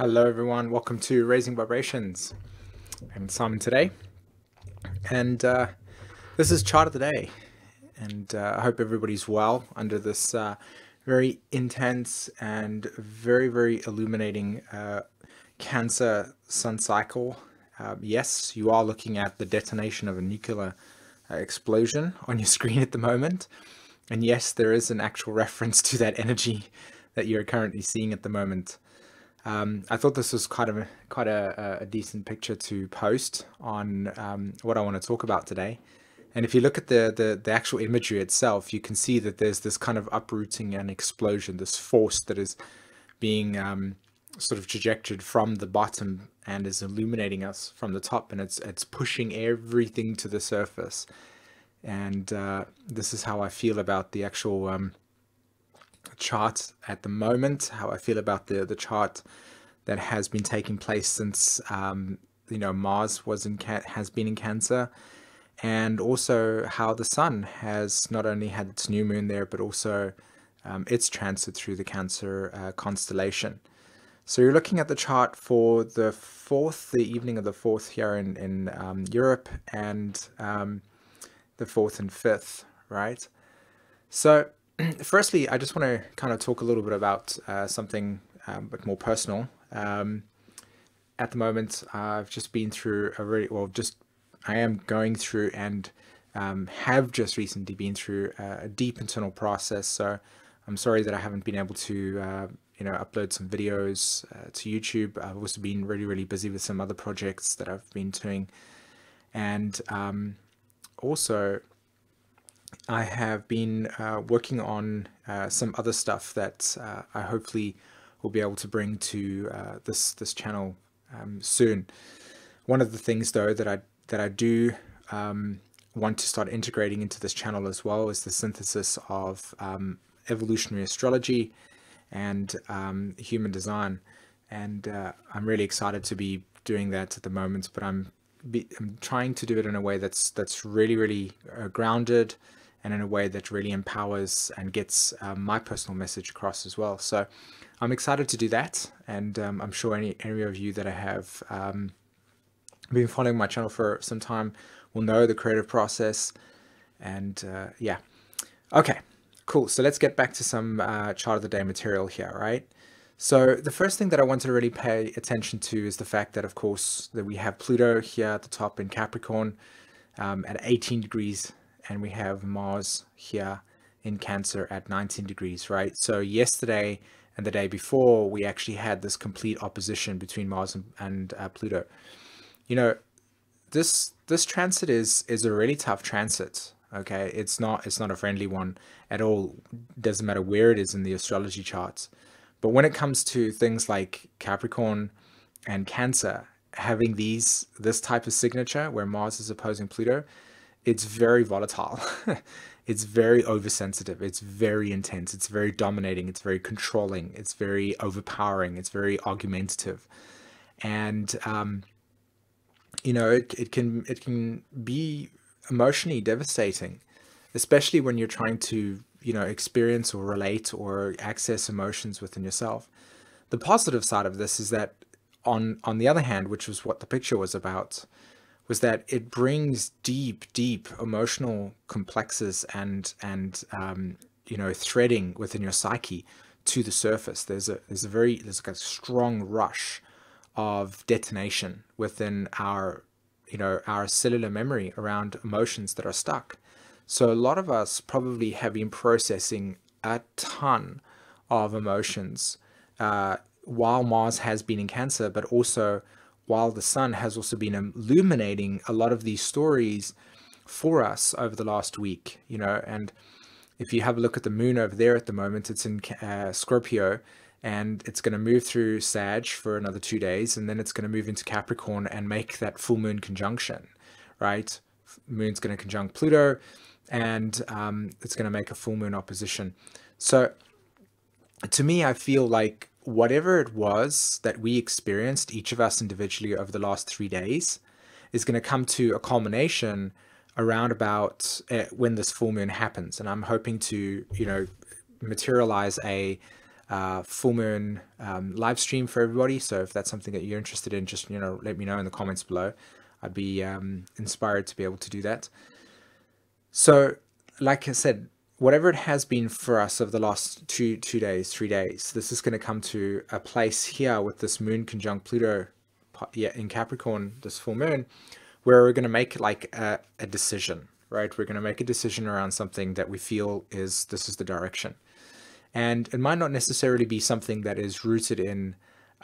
Hello everyone, welcome to Raising Vibrations. I'm Simon today, and this is Chart of the Day, and I hope everybody's well under this very intense and very illuminating Cancer sun cycle. Yes, you are looking at the detonation of a nuclear explosion on your screen at the moment, and yes, there is an actual reference to that energy that you're currently seeing at the moment. I thought this was quite a decent picture to post on what I want to talk about today. And if you look at the actual imagery itself, you can see that there's this kind of uprooting and explosion, this force that is being sort of trajected from the bottom and is illuminating us from the top, and it's pushing everything to the surface. And this is how I feel about the actual chart at the moment, how I feel about the chart that has been taking place since Mars has been in Cancer, and also how the Sun has not only had its new moon there, but also its transit through the Cancer constellation. So you're looking at the chart for the evening of the 4th here in Europe, and the 4th and 5th, right? So firstly, I just want to kind of talk a little bit about something a bit more personal. At the moment, I've just been through I am going through and have just recently been through a deep internal process. So I'm sorry that I haven't been able to, upload some videos to YouTube. I've also been really busy with some other projects that I've been doing. And also, I have been working on some other stuff that I hopefully will be able to bring to this channel soon. One of the things, though, that I do want to start integrating into this channel as well is the synthesis of evolutionary astrology and human design, and I'm really excited to be doing that at the moment. But I'm trying to do it in a way that's really grounded, and in a way that really empowers and gets my personal message across as well. So I'm excited to do that, and I'm sure any of you that have been following my channel for some time will know the creative process. And yeah, okay, cool. So let's get back to some chart of the day material here, right? So the first thing that I want to really pay attention to is the fact that, of course, that we have Pluto here at the top in Capricorn at 18 degrees, and we have Mars here in Cancer at 19 degrees, right? So yesterday and the day before, we actually had this complete opposition between Mars and Pluto. You know, this transit is a really tough transit. Okay, it's not a friendly one at all. Doesn't matter where it is in the astrology charts. But when it comes to things like Capricorn and Cancer, having this type of signature where Mars is opposing Pluto, it's very volatile. It's very oversensitive. It's very intense. It's very dominating. It's very controlling. It's very overpowering. It's very argumentative. And it can be emotionally devastating, especially when you're trying to experience or relate or access emotions within yourself. The positive side of this is that on the other hand, which was what the picture was about, was that it brings deep emotional complexes and threading within your psyche to the surface. There's like a strong rush of detonation within our cellular memory around emotions that are stuck. So a lot of us probably have been processing a ton of emotions while Mars has been in Cancer, but also while the Sun has also been illuminating a lot of these stories for us over the last week. And if you have a look at the moon over there at the moment, it's in Scorpio, and it's going to move through Sag for another 2 days, and then it's going to move into Capricorn and make that full moon conjunction, right? Moon's going to conjunct Pluto, and it's going to make a full moon opposition. So to me, I feel like whatever it was that we experienced, each of us individually, over the last 3 days, is going to come to a culmination around about when this full moon happens. And I'm hoping to, materialize a full moon live stream for everybody. So if that's something that you're interested in, just let me know in the comments below. I'd be inspired to be able to do that. So like I said, whatever it has been for us over the last 3 days, this is going to come to a place here with this moon conjunct Pluto in Capricorn, this full moon, where we're going to make like a decision, right? We're going to make a decision around something that we feel this is the direction. And it might not necessarily be something that is rooted in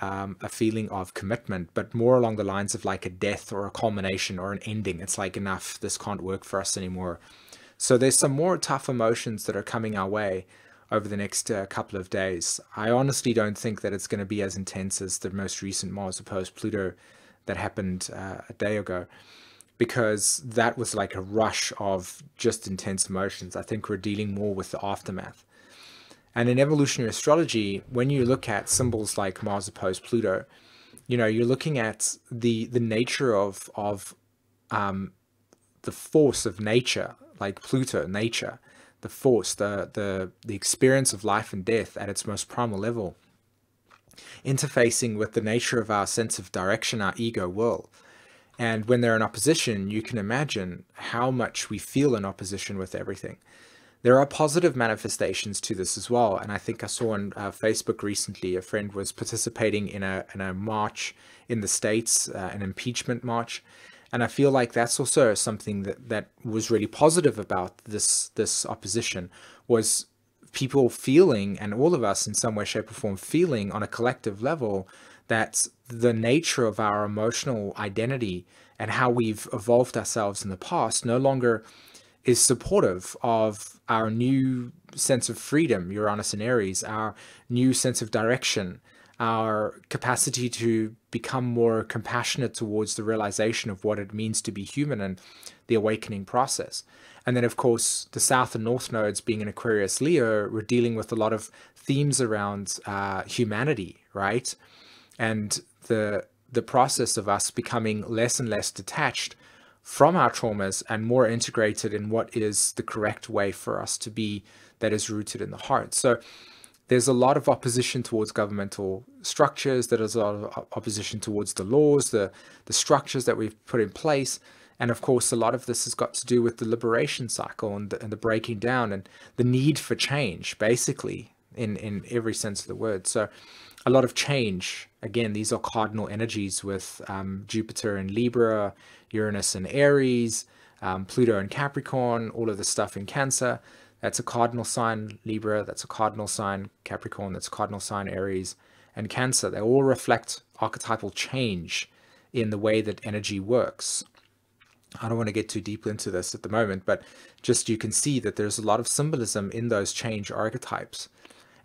a feeling of commitment, but more along the lines of like a death or a culmination or an ending. It's like, enough, this can't work for us anymore. So there's some more tough emotions that are coming our way over the next couple of days. I honestly don't think that it's going to be as intense as the most recent Mars opposed Pluto that happened a day ago, because that was like a rush of just intense emotions. I think we're dealing more with the aftermath. And in evolutionary astrology, when you look at symbols like Mars opposed Pluto, you're looking at the nature of the force of nature, like Pluto, nature, the force, the experience of life and death at its most primal level, interfacing with the nature of our sense of direction, our ego will. And when they're in opposition, you can imagine how much we feel in opposition with everything. There are positive manifestations to this as well. And I think I saw on Facebook recently, a friend was participating in a march in the States, an impeachment march. And I feel like that's also something that was really positive about this opposition, was people feeling, and all of us in some way, shape or form feeling on a collective level, that the nature of our emotional identity and how we've evolved ourselves in the past no longer is supportive of our new sense of freedom, Uranus and Aries, our new sense of direction, our capacity to become more compassionate towards the realization of what it means to be human and the awakening process. And then, of course, the South and North nodes being in Aquarius Leo, we're dealing with a lot of themes around humanity, right? And the process of us becoming less and less detached from our traumas and more integrated in what is the correct way for us to be, that is rooted in the heart. So there's a lot of opposition towards governmental structures. There's a lot of opposition towards the laws, the structures that we've put in place. And of course, a lot of this has got to do with the liberation cycle and the breaking down and the need for change, basically, in every sense of the word. So a lot of change. Again, these are cardinal energies with Jupiter in Libra, Uranus in Aries, Pluto in Capricorn, all of the stuff in Cancer. That's a cardinal sign, Libra. That's a cardinal sign, Capricorn. That's a cardinal sign, Aries and Cancer. They all reflect archetypal change in the way that energy works. I don't want to get too deep into this at the moment, but just you can see that there's a lot of symbolism in those change archetypes.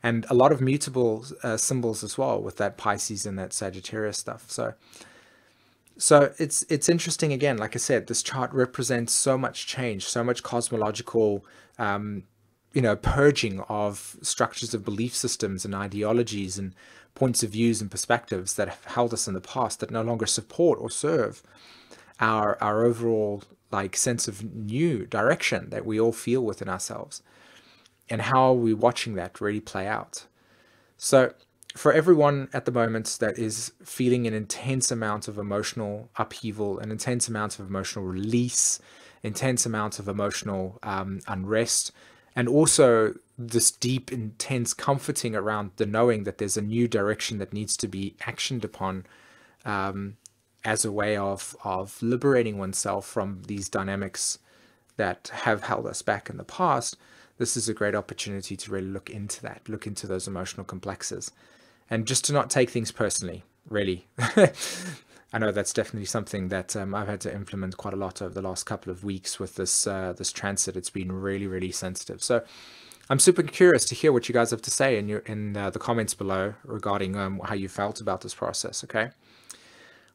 And a lot of mutable symbols as well, with that Pisces and that Sagittarius stuff. So it's interesting. Again, like I said, this chart represents so much change, so much cosmological, purging of structures of belief systems and ideologies and points of views and perspectives that have held us in the past, that no longer support or serve our overall sense of new direction that we all feel within ourselves. And how are we watching that really play out? So for everyone at the moment that is feeling an intense amount of emotional upheaval, an intense amount of emotional release, intense amount of emotional unrest, and also this deep, intense comforting around the knowing that there's a new direction that needs to be actioned upon as a way of liberating oneself from these dynamics that have held us back in the past, this is a great opportunity to really look into that, look into those emotional complexes, and just to not take things personally, really. I know that's definitely something that I've had to implement quite a lot over the last couple of weeks with this transit. It's been really, really sensitive. So I'm super curious to hear what you guys have to say in the comments below regarding how you felt about this process, okay?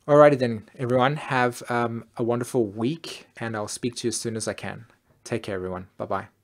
Alrighty then, everyone. Have a wonderful week, and I'll speak to you as soon as I can. Take care, everyone. Bye-bye.